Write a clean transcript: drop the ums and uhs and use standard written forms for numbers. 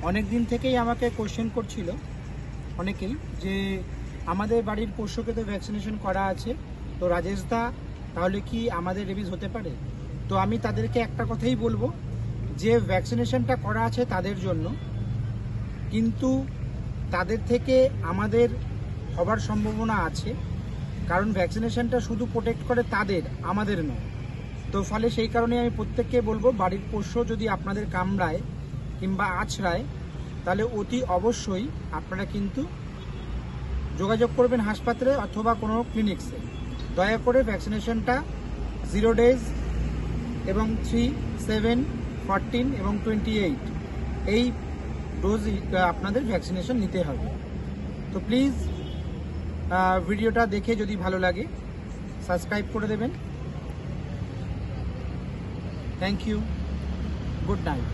অনেক দিন থেকেই আমাকে কোশ্চেন করছিল অনেকেই যে আমাদের বাড়ির পোষ্যকে তো ভ্যাকসিনেশন করা আছে, তো রাজেশ দা তাহলে কি আমাদের রেবিস হতে পারে? তো আমি তাদেরকে একটা কথাই বলবো যে ভ্যাকসিনেশনটা করা আছে তাদের জন্য, কিন্তু তাদের থেকে আমাদের হবার সম্ভাবনা আছে, কারণ ভ্যাকসিনেশনটা শুধু প্রোটেক্ট করে তাদের, আমাদের নয়। তো ফলে সেই কারণে আমি প্রত্যেককে বলবো বাড়ির পোষ্য যদি আপনাদের কামড়ায় কিংবা আছড়ায় তাহলে অতি অবশ্যই আপনারা কিন্তু যোগাযোগ করবেন হাসপাতালে অথবা কোনো ক্লিনিক্সে। দয়া করে ভ্যাকসিনেশনটা 0 ডেজ এবং 3, 7, 14 এবং 28 এই ডোজ আপনাদের ভ্যাকসিনেশন নিতে হবে। তো প্লিজ ভিডিওটা দেখে যদি ভালো লাগে সাবস্ক্রাইব করে দেবেন। Thank you, good night.